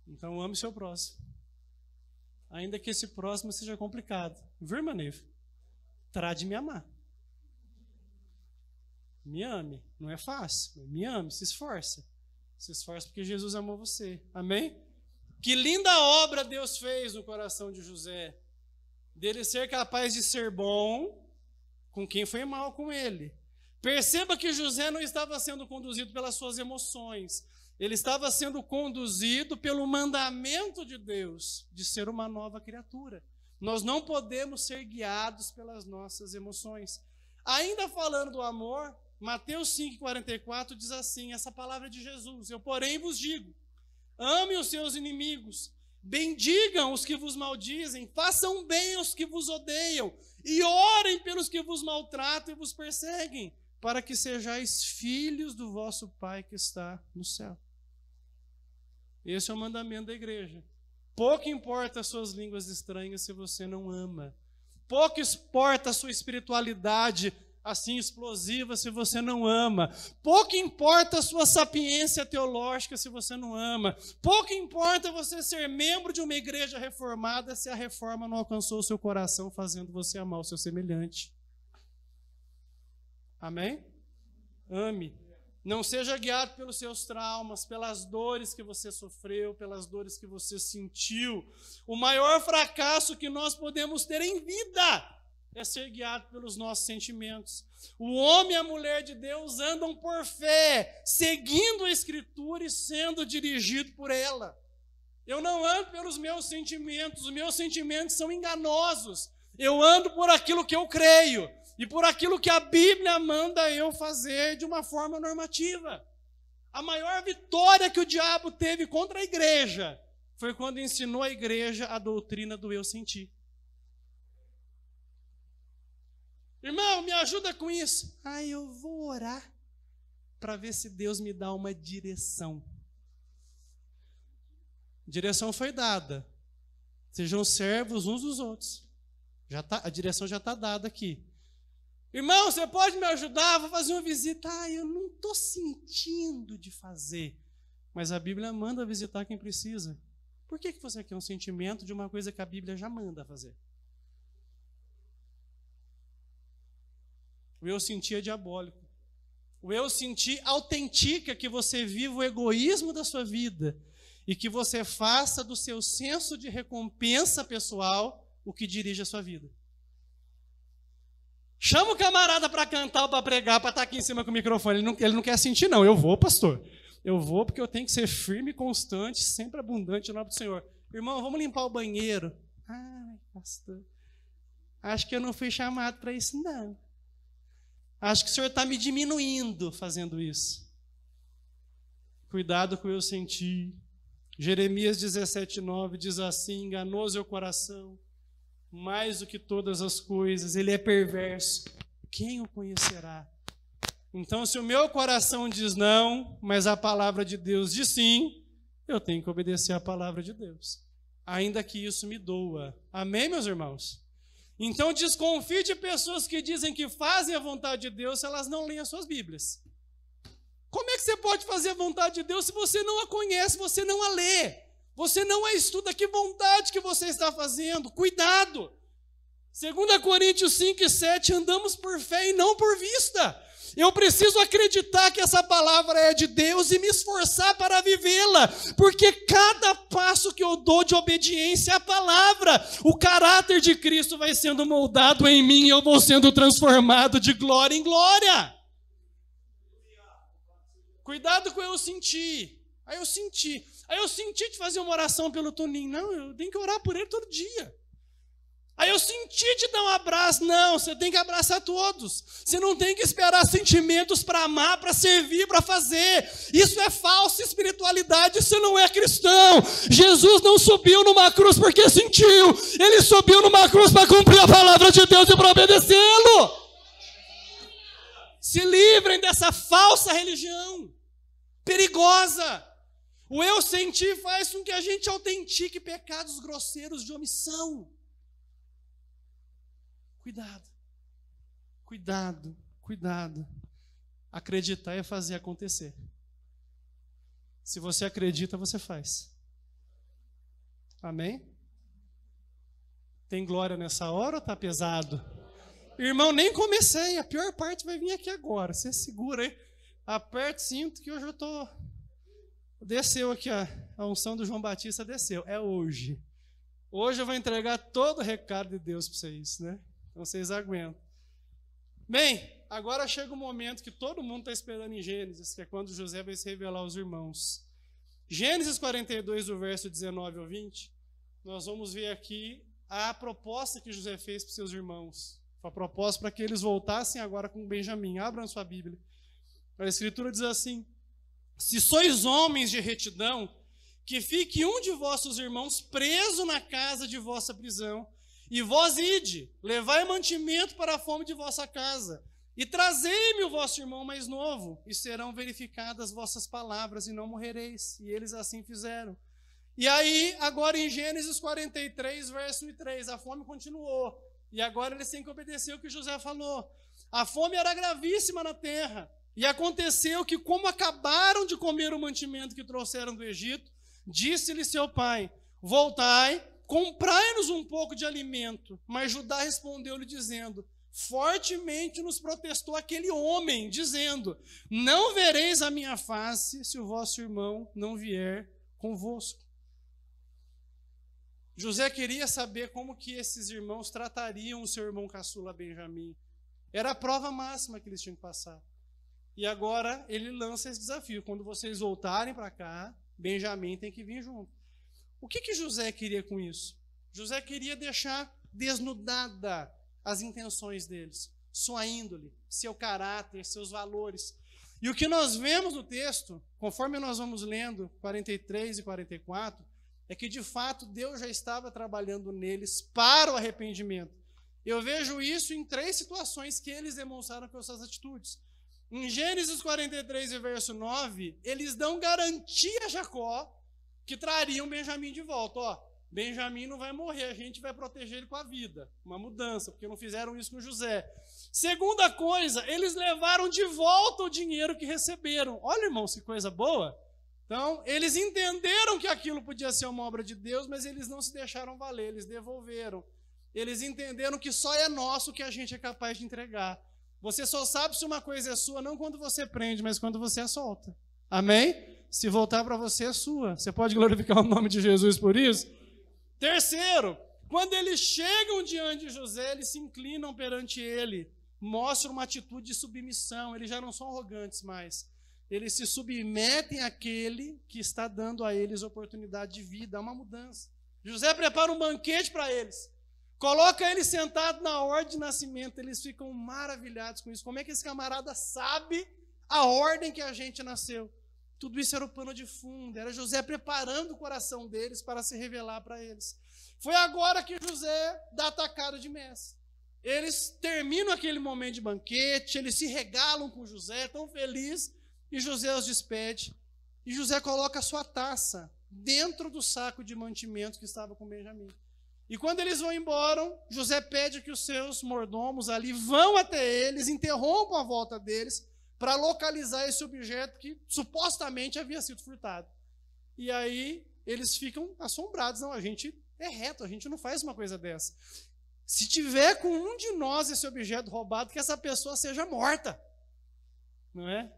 Então ame seu próximo. Ainda que esse próximo seja complicado. Viu, irmã Neve? Trate de me amar. Me ame. Não é fácil. Me ame, se esforça. Se esforça porque Jesus amou você. Amém? Que linda obra Deus fez no coração de José. Dele ser capaz de ser bom com quem foi mal com ele. Perceba que José não estava sendo conduzido pelas suas emoções. Ele estava sendo conduzido pelo mandamento de Deus de ser uma nova criatura. Nós não podemos ser guiados pelas nossas emoções. Ainda falando do amor, Mateus 5,44 diz assim, essa palavra de Jesus: eu, porém, vos digo, ame os seus inimigos, bendigam os que vos maldizem, façam bem aos que vos odeiam, e orem pelos que vos maltratam e vos perseguem, para que sejais filhos do vosso Pai que está no céu. Esse é o mandamento da igreja. Pouco importa as suas línguas estranhas se você não ama. Pouco importa a sua espiritualidade assim explosiva se você não ama. Pouco importa a sua sapiência teológica se você não ama. Pouco importa você ser membro de uma igreja reformada se a reforma não alcançou o seu coração, fazendo você amar o seu semelhante. Amém? Ame. Não seja guiado pelos seus traumas, pelas dores que você sofreu, pelas dores que você sentiu. O maior fracasso que nós podemos ter em vida é ser guiado pelos nossos sentimentos. O homem e a mulher de Deus andam por fé, seguindo a Escritura e sendo dirigido por ela. Eu não ando pelos meus sentimentos, os meus sentimentos são enganosos. Eu ando por aquilo que eu creio. E por aquilo que a Bíblia manda eu fazer de uma forma normativa. A maior vitória que o diabo teve contra a igreja foi quando ensinou a igreja a doutrina do eu sentir. Irmão, me ajuda com isso. Eu vou orar para ver se Deus me dá uma direção. Direção foi dada. Sejam servos uns dos outros. A direção já está dada aqui. Irmão, você pode me ajudar? Vou fazer uma visita. Eu não estou sentindo de fazer. Mas a Bíblia manda visitar quem precisa. Por que você quer um sentimento de uma coisa que a Bíblia já manda fazer? O eu sentir é diabólico. O eu sentir autentica que você viva o egoísmo da sua vida e que você faça do seu senso de recompensa pessoal o que dirige a sua vida. Chama o camarada para cantar ou para pregar, para estar aqui em cima com o microfone. Ele não quer sentir, não. Eu vou, pastor. Eu vou porque eu tenho que ser firme e constante, sempre abundante no nome do Senhor. Irmão, vamos limpar o banheiro. Pastor, acho que eu não fui chamado para isso, não. Acho que o Senhor está me diminuindo fazendo isso. Cuidado com o eu sentir. Jeremias 17,9 diz assim: enganoso é o coração, mais do que todas as coisas, ele é perverso. Quem o conhecerá? Então, se o meu coração diz não, mas a palavra de Deus diz sim, eu tenho que obedecer a palavra de Deus, ainda que isso me doa. Amém, meus irmãos? Então, desconfie de pessoas que dizem que fazem a vontade de Deus se elas não leem as suas Bíblias. Como é que você pode fazer a vontade de Deus se você não a conhece, você não a lê, você não a estuda? Que vontade que você está fazendo? Cuidado! 2 Coríntios 5:7, andamos por fé e não por vista. Eu preciso acreditar que essa palavra é de Deus e me esforçar para vivê-la, porque cada passo que eu dou de obediência à palavra, o caráter de Cristo vai sendo moldado em mim e eu vou sendo transformado de glória em glória. Cuidado com eu sentir. Aí eu senti de fazer uma oração pelo Toninho. Não, eu tenho que orar por ele todo dia. Aí eu senti de dar um abraço. Não, você tem que abraçar todos. Você não tem que esperar sentimentos para amar, para servir, para fazer. Isso é falsa espiritualidade, isso não é cristão. Jesus não subiu numa cruz porque sentiu. Ele subiu numa cruz para cumprir a palavra de Deus e para obedecê-lo. Se livrem dessa falsa religião perigosa. O eu sentir faz com que a gente autentique pecados grosseiros de omissão. Cuidado, cuidado, cuidado. Acreditar é fazer acontecer. Se você acredita, você faz. Amém? Tem glória nessa hora ou está pesado? Irmão, nem comecei. A pior parte vai vir aqui agora. Você segura aí. Aperte o cinto que hoje eu estou... Desceu aqui, a unção do João Batista desceu. É hoje. Hoje eu vou entregar todo o recado de Deus para vocês, né? Então vocês aguentam. Bem, agora chega o momento que todo mundo está esperando em Gênesis, que é quando José vai se revelar aos irmãos. Gênesis 42, do verso 19 ao 20, nós vamos ver aqui a proposta que José fez para os seus irmãos. A proposta para que eles voltassem agora com Benjamim. Abram sua Bíblia. A Escritura diz assim: se sois homens de retidão, que fique um de vossos irmãos preso na casa de vossa prisão, e vós ide, levai mantimento para a fome de vossa casa, e trazei-me o vosso irmão mais novo, e serão verificadas vossas palavras, e não morrereis. E eles assim fizeram. E aí, agora em Gênesis 43, verso 3, a fome continuou. E agora eles têm que obedecer o que José falou. A fome era gravíssima na terra. E aconteceu que, como acabaram de comer o mantimento que trouxeram do Egito, disse-lhe seu pai: voltai, comprai-nos um pouco de alimento. Mas Judá respondeu-lhe dizendo: fortemente nos protestou aquele homem, dizendo: não vereis a minha face se o vosso irmão não vier convosco. José queria saber como que esses irmãos tratariam o seu irmão caçula Benjamim. Era a prova máxima que eles tinham que passar. E agora ele lança esse desafio: quando vocês voltarem para cá, Benjamim tem que vir junto. O que José queria com isso? José queria deixar desnudada as intenções deles, sua índole, seu caráter, seus valores. E o que nós vemos no texto, conforme nós vamos lendo 43 e 44, é que de fato Deus já estava trabalhando neles para o arrependimento. Eu vejo isso em 3 situações que eles demonstraram com suas atitudes. Em Gênesis 43, verso 9, eles dão garantia a Jacó que trariam Benjamim de volta. Ó, Benjamim não vai morrer, a gente vai proteger ele com a vida. Uma mudança, porque não fizeram isso com José. Segunda coisa, eles levaram de volta o dinheiro que receberam. Olha, irmãos, que coisa boa. Então, eles entenderam que aquilo podia ser uma obra de Deus, mas eles não se deixaram valer, eles devolveram. Eles entenderam que só é nosso o que a gente é capaz de entregar. Você só sabe se uma coisa é sua, não quando você prende, mas quando você a solta. Amém? Se voltar para você, é sua. Você pode glorificar o nome de Jesus por isso? Terceiro, quando eles chegam diante de José, eles se inclinam perante ele, mostram uma atitude de submissão. Eles já não são arrogantes mais. Eles se submetem àquele que está dando a eles oportunidade de vida, há uma mudança. José prepara um banquete para eles, coloca eles sentados na ordem de nascimento. Eles ficam maravilhados com isso. Como é que esse camarada sabe a ordem que a gente nasceu? Tudo isso era o pano de fundo, era José preparando o coração deles para se revelar para eles. Foi agora que José dá a tacada de mestre. eles terminam aquele momento de banquete, eles se regalam com José, tão felizes, e José os despede. E José coloca a sua taça dentro do saco de mantimento que estava com Benjamim. E quando eles vão embora, José pede que os seus mordomos ali vão até eles, interrompam a volta deles, para localizar esse objeto que supostamente havia sido furtado. E aí eles ficam assombrados. Não, a gente é reto, a gente não faz uma coisa dessa. Se tiver com um de nós esse objeto roubado, que essa pessoa seja morta. Não é?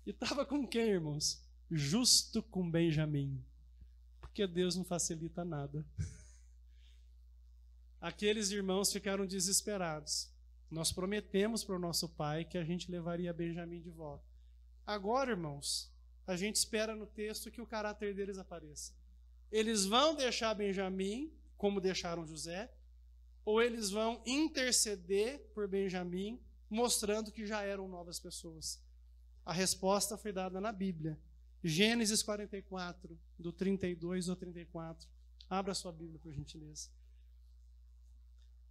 E estava com quem, irmãos? Justo com Benjamim. Porque Deus não facilita nada. Aqueles irmãos ficaram desesperados. Nós prometemos para o nosso pai que a gente levaria Benjamim de volta. Agora, irmãos, a gente espera no texto que o caráter deles apareça. Eles vão deixar Benjamim, como deixaram José, ou eles vão interceder por Benjamim, mostrando que já eram novas pessoas. A resposta foi dada na Bíblia. Gênesis 44, do 32 ao 34. Abra sua Bíblia, por gentileza.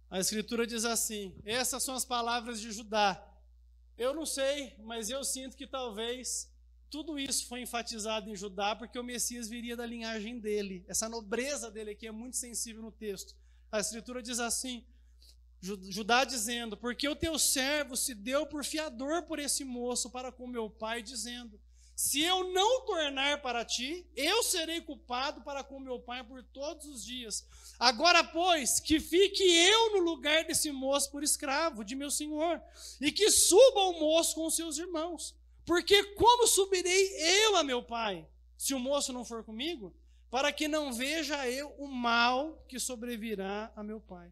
A Escritura diz assim: essas são as palavras de Judá. Eu não sei, mas eu sinto que talvez tudo isso foi enfatizado em Judá porque o Messias viria da linhagem dele. Essa nobreza dele aqui é muito sensível no texto. A Escritura diz assim, Judá dizendo: porque o teu servo se deu por fiador por esse moço para com meu pai, dizendo: se eu não tornar para ti, eu serei culpado para com meu pai por todos os dias. Agora, pois, que fique eu no lugar desse moço por escravo de meu senhor, e que suba o moço com os seus irmãos. Porque como subirei eu a meu pai, se o moço não for comigo, para que não veja eu o mal que sobrevirá a meu pai?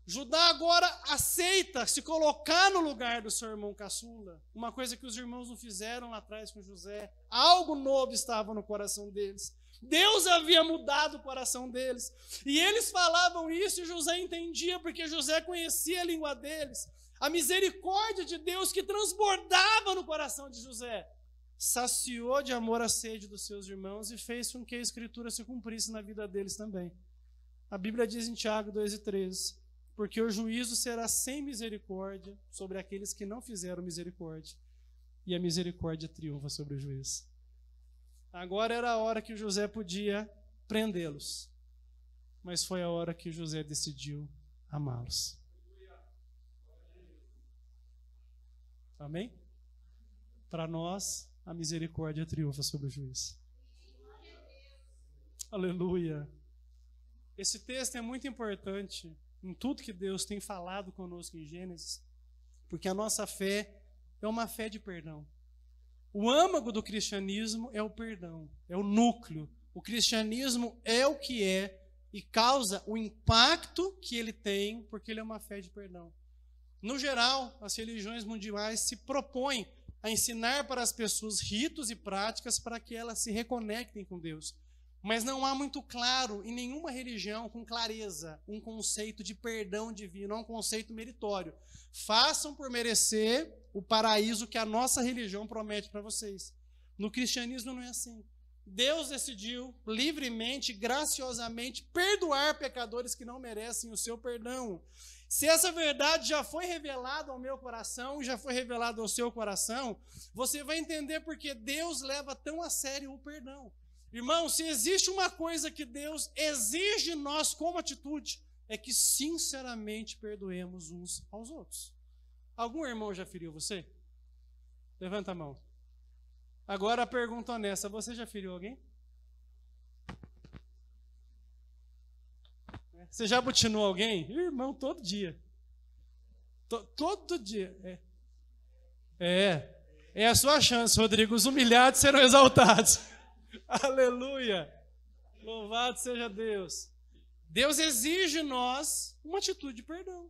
Judá agora aceita se colocar no lugar do seu irmão caçula, uma coisa que os irmãos não fizeram lá atrás com José. Algo novo estava no coração deles. Deus havia mudado o coração deles. E eles falavam isso e José entendia, porque José conhecia a língua deles. A misericórdia de Deus que transbordava no coração de José saciou de amor a sede dos seus irmãos e fez com que a Escritura se cumprisse na vida deles também. A Bíblia diz em Tiago 2:13: porque o juízo será sem misericórdia sobre aqueles que não fizeram misericórdia, e a misericórdia triunfa sobre o juízo. Agora era a hora que José podia prendê-los, mas foi a hora que José decidiu amá-los. Amém? Para nós, a misericórdia triunfa sobre o juízo. Aleluia. Esse texto é muito importante em tudo que Deus tem falado conosco em Gênesis, porque a nossa fé é uma fé de perdão. O âmago do cristianismo é o perdão, é o núcleo. O cristianismo é o que é e causa o impacto que ele tem, porque ele é uma fé de perdão. No geral, as religiões mundiais se propõem a ensinar para as pessoas ritos e práticas para que elas se reconectem com Deus. Mas não há muito claro em nenhuma religião com clareza um conceito de perdão divino, é um conceito meritório. Façam por merecer o paraíso que a nossa religião promete para vocês. No cristianismo não é assim. Deus decidiu livremente, graciosamente, perdoar pecadores que não merecem o seu perdão. Se essa verdade já foi revelada ao meu coração, já foi revelada ao seu coração, você vai entender porque Deus leva tão a sério o perdão. Irmão, se existe uma coisa que Deus exige de nós como atitude, é que sinceramente perdoemos uns aos outros. Algum irmão já feriu você? Levanta a mão. Agora a pergunta honesta, você já feriu alguém? Você já butinou alguém? Irmão, todo dia. Todo dia. É a sua chance, Rodrigo. Os humilhados serão exaltados. Aleluia! Louvado seja Deus. Deus exige de nós uma atitude de perdão.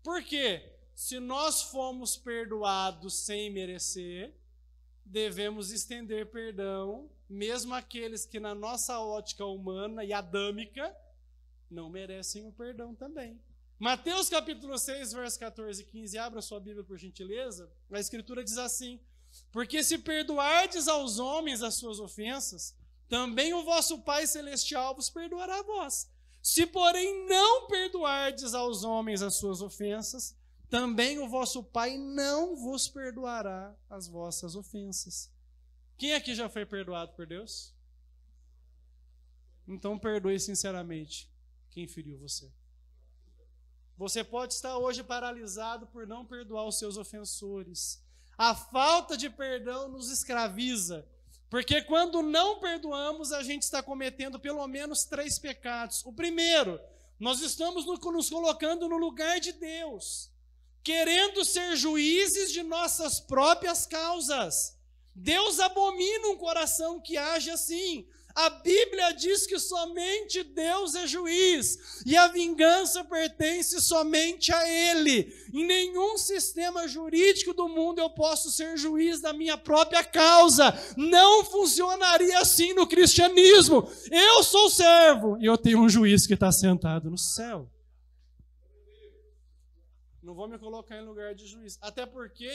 Por quê? Se nós fomos perdoados sem merecer, devemos estender perdão, mesmo aqueles que na nossa ótica humana e adâmica não merecem o perdão também. Mateus capítulo 6, verso 14 e 15, abra sua Bíblia por gentileza. A Escritura diz assim: porque se perdoardes aos homens as suas ofensas, também o vosso Pai Celestial vos perdoará a vós. Se, porém, não perdoardes aos homens as suas ofensas, também o vosso Pai não vos perdoará as vossas ofensas. Quem aqui já foi perdoado por Deus? Então perdoe sinceramente quem feriu você. Você pode estar hoje paralisado por não perdoar os seus ofensores. A falta de perdão nos escraviza, porque quando não perdoamos, a gente está cometendo pelo menos 3 pecados. O primeiro, nós estamos nos colocando no lugar de Deus, querendo ser juízes de nossas próprias causas. Deus abomina um coração que age assim. A Bíblia diz que somente Deus é juiz e a vingança pertence somente a Ele. Em nenhum sistema jurídico do mundo eu posso ser juiz da minha própria causa. Não funcionaria assim no cristianismo. Eu sou servo e eu tenho um juiz que está sentado no céu. Não vou me colocar em lugar de juiz, até porque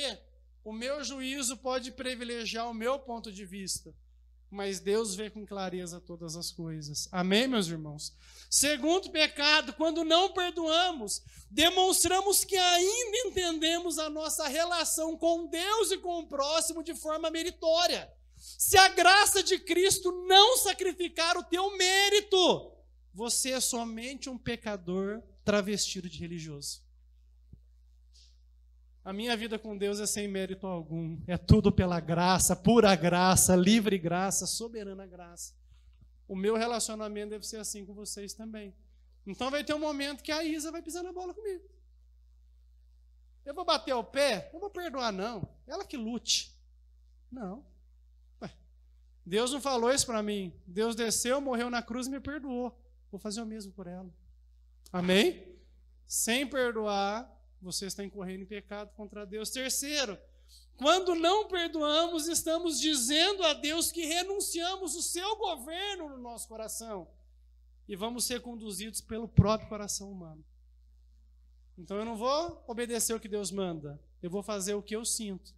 o meu juízo pode privilegiar o meu ponto de vista. Mas Deus vê com clareza todas as coisas. Amém, meus irmãos? Segundo pecado, quando não perdoamos, demonstramos que ainda entendemos a nossa relação com Deus e com o próximo de forma meritória. Se a graça de Cristo não sacrificar o teu mérito, você é somente um pecador travestido de religioso. A minha vida com Deus é sem mérito algum. É tudo pela graça, pura graça, livre graça, soberana graça. O meu relacionamento deve ser assim com vocês também. Então vai ter um momento que a Isa vai pisar na bola comigo. Eu vou bater o pé? Não vou perdoar, não. Ela que lute. Não. Deus não falou isso para mim. Deus desceu, morreu na cruz e me perdoou. Vou fazer o mesmo por ela. Amém? Sem perdoar, você está incorrendo em pecado contra Deus. Terceiro, quando não perdoamos, estamos dizendo a Deus que renunciamos o seu governo no nosso coração e vamos ser conduzidos pelo próprio coração humano. Então eu não vou obedecer o que Deus manda, eu vou fazer o que eu sinto.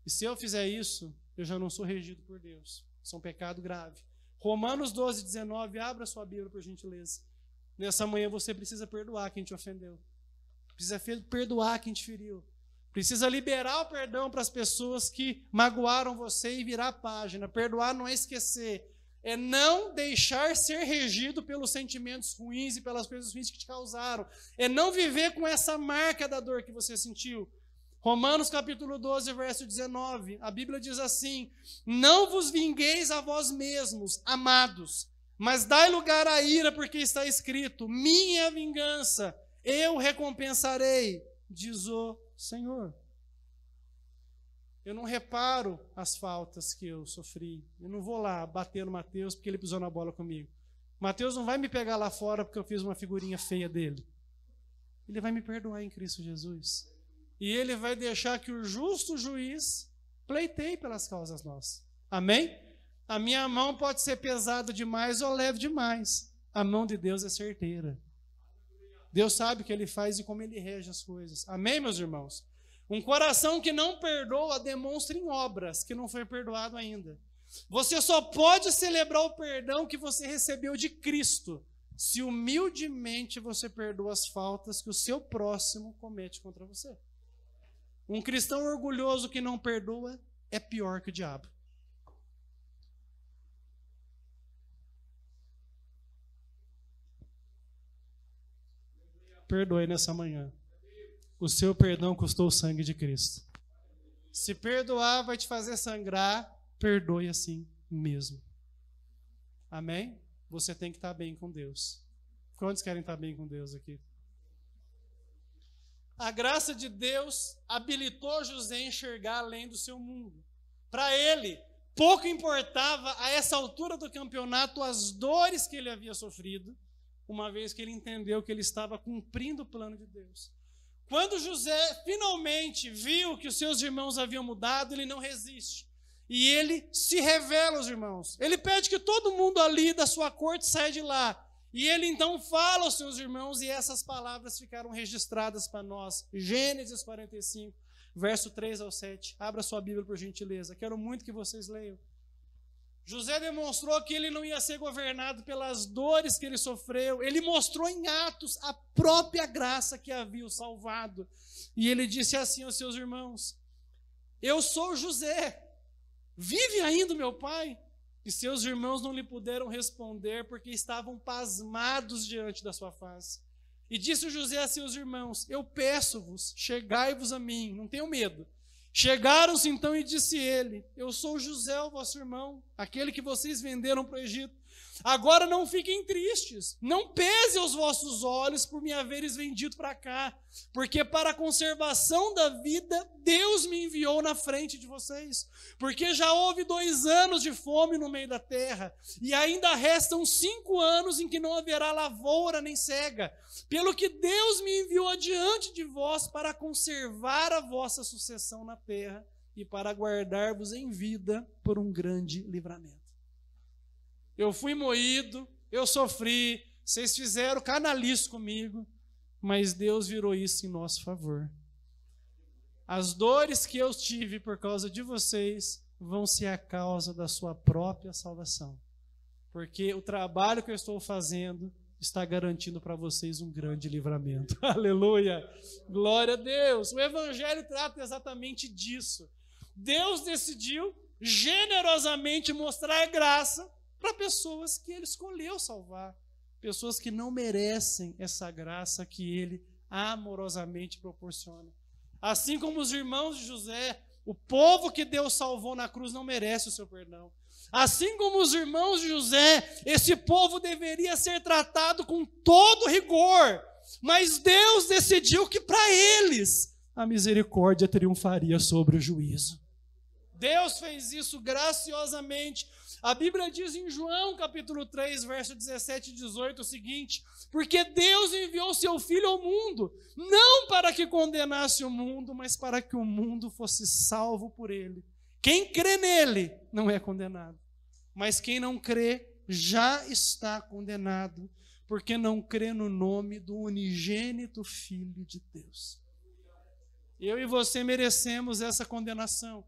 E se eu fizer isso, eu já não sou regido por Deus. Isso é um pecado grave. Romanos 12, 19, abra sua Bíblia por gentileza. Nessa manhã você precisa perdoar quem te ofendeu. Precisa perdoar quem te feriu. Precisa liberar o perdão para as pessoas que magoaram você e virar a página. Perdoar não é esquecer. É não deixar ser regido pelos sentimentos ruins e pelas coisas ruins que te causaram. É não viver com essa marca da dor que você sentiu. Romanos capítulo 12, verso 19. A Bíblia diz assim: não vos vingueis a vós mesmos, amados, mas dai lugar à ira, porque está escrito: minha é a vingança, eu recompensarei, diz o Senhor. Eu não reparo as faltas que eu sofri. Eu não vou lá bater no Mateus porque ele pisou na bola comigo. Mateus não vai me pegar lá fora porque eu fiz uma figurinha feia dele. Ele vai me perdoar em Cristo Jesus. E ele vai deixar que o justo juiz pleiteie pelas causas nossas. Amém? A minha mão pode ser pesada demais ou leve demais. A mão de Deus é certeira. Deus sabe o que Ele faz e como Ele rege as coisas. Amém, meus irmãos? Um coração que não perdoa demonstra em obras que não foi perdoado ainda. Você só pode celebrar o perdão que você recebeu de Cristo se humildemente você perdoa as faltas que o seu próximo comete contra você. Um cristão orgulhoso que não perdoa é pior que o diabo. Perdoe nessa manhã. O seu perdão custou o sangue de Cristo. Se perdoar vai te fazer sangrar, perdoe assim mesmo. Amém? Você tem que estar bem com Deus. Quantos querem estar bem com Deus aqui? A graça de Deus habilitou José a enxergar além do seu mundo. Para ele, pouco importava a essa altura do campeonato as dores que ele havia sofrido, uma vez que ele entendeu que ele estava cumprindo o plano de Deus. Quando José finalmente viu que os seus irmãos haviam mudado, ele não resiste. E ele se revela aos irmãos. Ele pede que todo mundo ali da sua corte saia de lá. E ele então fala aos seus irmãos, e essas palavras ficaram registradas para nós. Gênesis 45, verso 3 ao 7. Abra sua Bíblia por gentileza. Quero muito que vocês leiam. José demonstrou que ele não ia ser governado pelas dores que ele sofreu. Ele mostrou em Atos a própria graça que havia o salvado. E ele disse assim aos seus irmãos: eu sou José, vive ainda o meu pai? E seus irmãos não lhe puderam responder, porque estavam pasmados diante da sua face. E disse José a seus irmãos: eu peço-vos, chegai-vos a mim, não tenham medo. Chegaram-se então e disse ele: eu sou José, o vosso irmão, aquele que vocês venderam para o Egito. Agora não fiquem tristes, não pese os vossos olhos por me haveres vendido para cá, porque para a conservação da vida Deus me enviou na frente de vocês. Porque já houve 2 anos de fome no meio da terra, e ainda restam 5 anos em que não haverá lavoura nem cega, pelo que Deus me enviou adiante de vós para conservar a vossa sucessão na terra e para guardar-vos em vida por um grande livramento. Eu fui moído, eu sofri, vocês fizeram canalice comigo, mas Deus virou isso em nosso favor. As dores que eu tive por causa de vocês vão ser a causa da sua própria salvação, porque o trabalho que eu estou fazendo está garantindo para vocês um grande livramento. Aleluia! Glória a Deus! O Evangelho trata exatamente disso. Deus decidiu generosamente mostrar graça para pessoas que Ele escolheu salvar, pessoas que não merecem essa graça que Ele amorosamente proporciona. Assim como os irmãos de José, o povo que Deus salvou na cruz não merece o seu perdão. Assim como os irmãos de José, esse povo deveria ser tratado com todo rigor, mas Deus decidiu que para eles a misericórdia triunfaria sobre o juízo. Deus fez isso graciosamente. A Bíblia diz em João capítulo 3, verso 17 e 18 o seguinte: porque Deus enviou seu Filho ao mundo, não para que condenasse o mundo, mas para que o mundo fosse salvo por ele. Quem crê nele não é condenado, mas quem não crê já está condenado, porque não crê no nome do unigênito Filho de Deus. Eu e você merecemos essa condenação.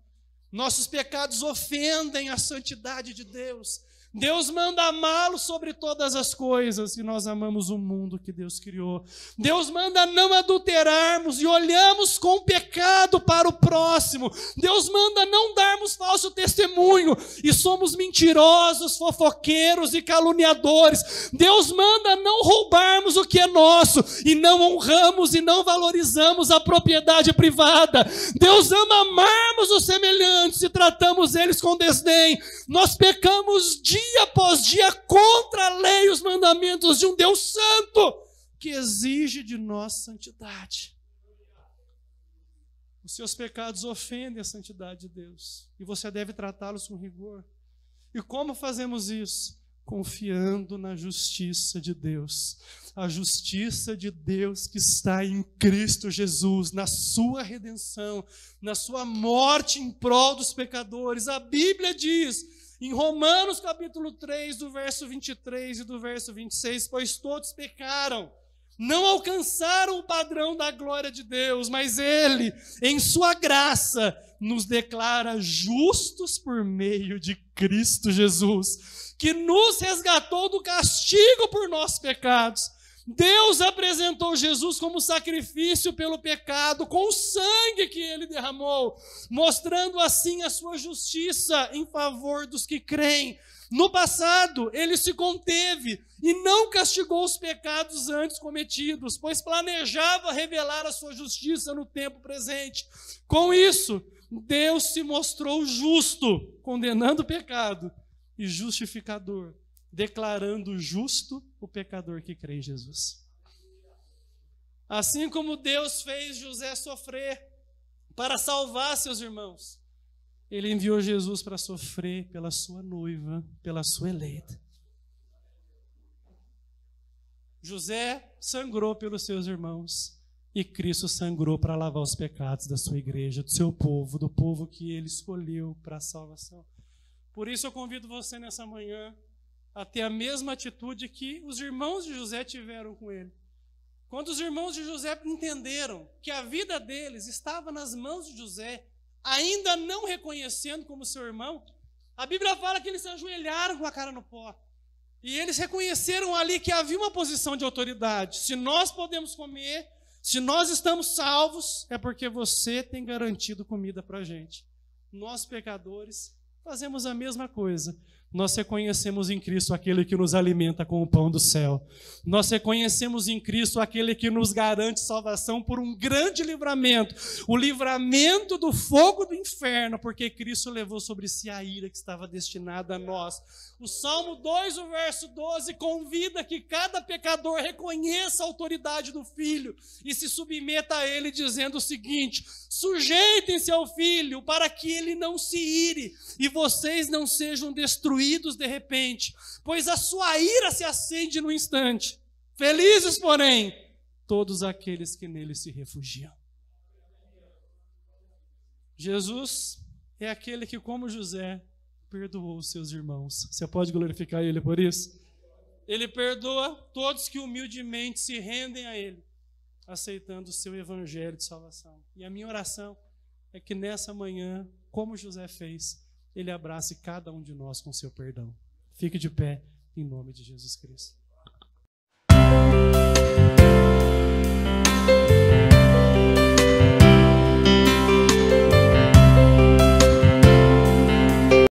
Nossos pecados ofendem a santidade de Deus. Deus manda amá-lo sobre todas as coisas, e nós amamos o mundo que Deus criou. Deus manda não adulterarmos e olhamos com pecado para o próximo. Deus manda não darmos falso testemunho e somos mentirosos, fofoqueiros e caluniadores. Deus manda não roubarmos o que é nosso e não honramos e não valorizamos a propriedade privada. Deus ama amarmos os semelhantes e tratamos eles com desdém. Nós pecamos dia após dia contra a lei e os mandamentos de um Deus santo que exige de nós santidade. Os seus pecados ofendem a santidade de Deus e você deve tratá-los com rigor. E como fazemos isso? Confiando na justiça de Deus. A justiça de Deus que está em Cristo Jesus, na sua redenção, na sua morte em prol dos pecadores. A Bíblia diz em Romanos capítulo 3, do verso 23 e do verso 26, pois todos pecaram, não alcançaram o padrão da glória de Deus, mas Ele, em sua graça, nos declara justos por meio de Cristo Jesus, que nos resgatou do castigo por nossos pecados. Deus apresentou Jesus como sacrifício pelo pecado, com o sangue que Ele derramou, mostrando assim a sua justiça em favor dos que creem. No passado, Ele se conteve e não castigou os pecados antes cometidos, pois planejava revelar a sua justiça no tempo presente. Com isso, Deus se mostrou justo, condenando o pecado, e justificador, declarando justo o pecador que crê em Jesus. Assim como Deus fez José sofrer para salvar seus irmãos, Ele enviou Jesus para sofrer pela sua noiva, pela sua eleita. José sangrou pelos seus irmãos e Cristo sangrou para lavar os pecados da sua igreja, do seu povo, do povo que Ele escolheu para a salvação. Por isso eu convido você nessa manhã a ter a mesma atitude que os irmãos de José tiveram com ele. Quando os irmãos de José entenderam que a vida deles estava nas mãos de José, ainda não reconhecendo como seu irmão, A Bíblia fala que eles se ajoelharam com a cara no pó. E eles reconheceram ali que havia uma posição de autoridade. Se nós podemos comer, se nós estamos salvos, é porque você tem garantido comida para a gente. Nós, pecadores, fazemos a mesma coisa. Nós reconhecemos em Cristo aquele que nos alimenta com o pão do céu. Nós reconhecemos em Cristo aquele que nos garante salvação por um grande livramento. O livramento do fogo do inferno, porque Cristo levou sobre si a ira que estava destinada a nós. O Salmo 2, o verso 12, convida que cada pecador reconheça a autoridade do Filho e se submeta a Ele, dizendo o seguinte: sujeitem-se ao Filho para que Ele não se ire e vocês não sejam destruídos de repente, pois a sua ira se acende no instante. Felizes, porém, todos aqueles que nele se refugiam. Jesus é aquele que, como José, perdoou os seus irmãos. Você pode glorificar Ele por isso? Ele perdoa todos que humildemente se rendem a Ele, aceitando o seu evangelho de salvação. E a minha oração é que nessa manhã, como José fez, Ele abrace cada um de nós com seu perdão. Fique de pé, em nome de Jesus Cristo.